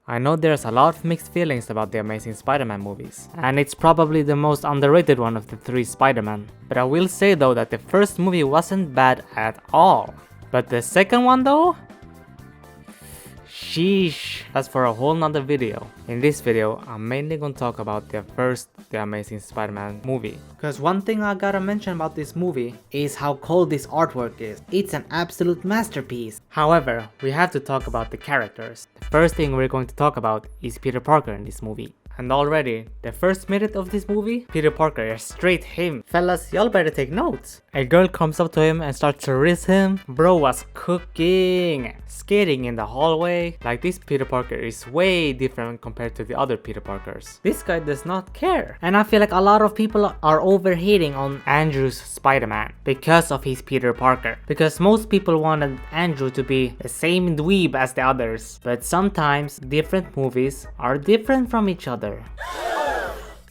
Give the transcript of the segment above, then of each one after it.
I know there's a lot of mixed feelings about the Amazing Spider-Man movies, and it's probably the most underrated one of the three Spider-Man. But I will say though that the first movie wasn't bad at all. But the second one though? Sheesh, that's for a whole nother video. In this video, I'm mainly gonna talk about the Amazing Spider-Man movie. Cause one thing I gotta mention about this movie is how cool this artwork is. It's an absolute masterpiece. However, we have to talk about the characters. The first thing we're going to talk about is Peter Parker in this movie. And already, the first minute of this movie, Peter Parker is straight him. Fellas, y'all better take notes. A girl comes up to him and starts to risk him. Bro was cooking, skating in the hallway. Like, this Peter Parker is way different compared to the other Peter Parkers. This guy does not care. And I feel like a lot of people are overhating on Andrew's Spider-Man because of his Peter Parker. Because most people wanted Andrew to be the same dweeb as the others. But sometimes different movies are different from each other.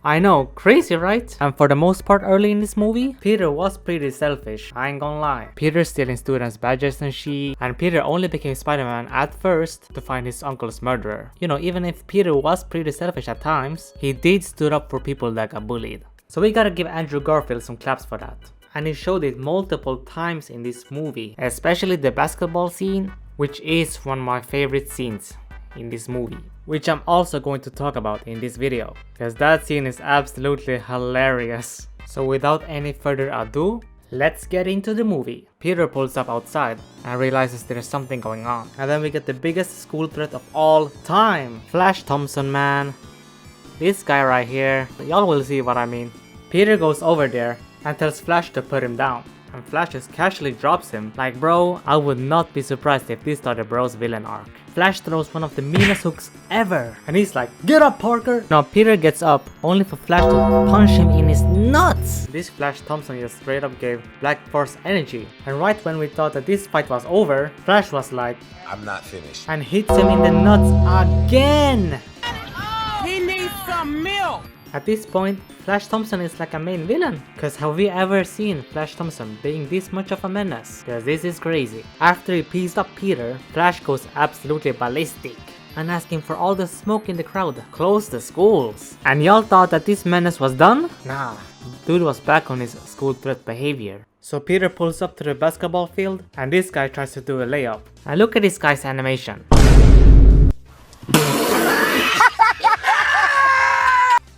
I know, crazy right? And for the most part early in this movie, Peter was pretty selfish, I ain't gonna lie. Peter stealing students' badges and shit, and Peter only became Spider-Man at first to find his uncle's murderer. You know, even if Peter was pretty selfish at times, he did stood up for people that got bullied. So we gotta give Andrew Garfield some claps for that. And he showed it multiple times in this movie, especially the basketball scene, which is one of my favorite scenes in this movie, which I'm also going to talk about in this video, because that scene is absolutely hilarious. So without any further ado, let's get into the movie. Peter pulls up outside and realizes there's something going on, and then we get the biggest school threat of all time, Flash Thompson, man. This guy right here, y'all will see what I mean. Peter goes over there and tells Flash to put him down, and Flash just casually drops him. Like, bro, I would not be surprised if this started bro's villain arc. Flash throws one of the meanest hooks ever, and he's like, get up, Parker! Now Peter gets up, only for Flash to punch him in his nuts! This Flash Thompson just straight up gave Black Force energy, and right when we thought that this fight was over, Flash was like, I'm not finished, and hits him in the nuts again! He needs some milk! At this point, Flash Thompson is like a main villain, cause have we ever seen Flash Thompson being this much of a menace? Cause this is crazy. After he pieced up Peter, Flash goes absolutely ballistic and asking for all the smoke in the crowd, close the schools. And y'all thought that this menace was done? Nah, dude was back on his school threat behavior. So Peter pulls up to the basketball field and this guy tries to do a layup. And look at this guy's animation.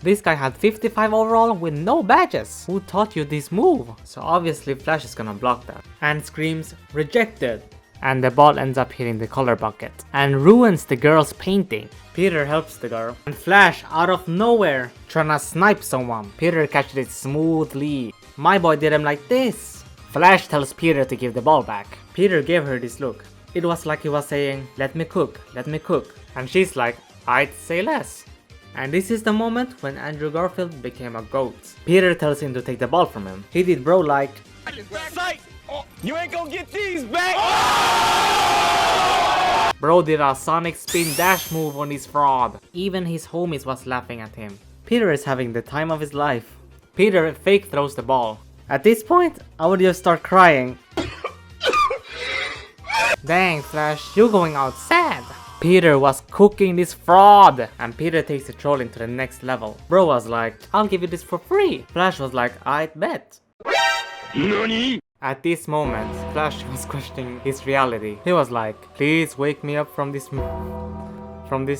This guy had 55 overall with no badges. Who taught you this move? So obviously Flash is gonna block that and screams rejected. And the ball ends up hitting the color bucket and ruins the girl's painting. Peter helps the girl and Flash out of nowhere trying to snipe someone. Peter catches it smoothly. My boy did him like this. Flash tells Peter to give the ball back. Peter gave her this look. It was like he was saying, let me cook, let me cook. And she's like, I'd say less. And this is the moment when Andrew Garfield became a goat. Peter tells him to take the ball from him. He did bro like, you ain't gonna get these back! Bro did a Sonic spin dash move on his fraud. Even his homies was laughing at him. Peter is having the time of his life. Peter fake throws the ball. At this point, I would just start crying. Dang Flash, you're going out sad. Peter was cooking this fraud, and Peter takes the trolling to the next level. Bro was like, I'll give you this for free. Flash was like, I'd bet. Nani? At this moment, Flash was questioning his reality. He was like, please wake me up from this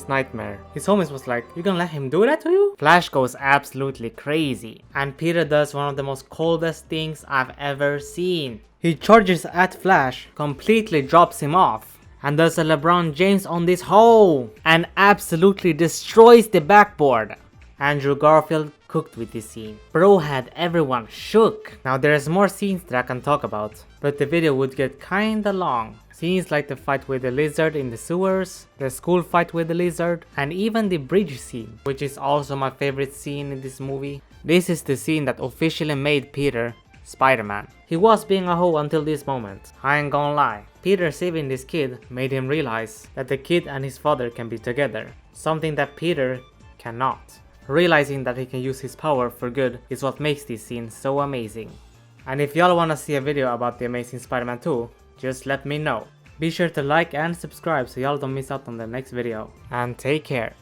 nightmare. His homies was like, you gonna let him do that to you? Flash goes absolutely crazy, and Peter does one of the most coldest things I've ever seen. He charges at Flash, completely drops him off, and does a LeBron James on this hole and absolutely destroys the backboard. Andrew Garfield cooked with this scene. Bro had everyone shook. Now there's more scenes that I can talk about, but the video would get kinda long. Scenes like the fight with the lizard in the sewers, the school fight with the lizard, and even the bridge scene, which is also my favorite scene in this movie. This is the scene that officially made Peter Spider-Man. He was being a hoe until this moment, I ain't gonna lie. Peter saving this kid made him realize that the kid and his father can be together, something that Peter cannot. Realizing that he can use his power for good is what makes this scene so amazing. And if y'all wanna see a video about the Amazing Spider-Man 2, just let me know. Be sure to like and subscribe so y'all don't miss out on the next video. And take care.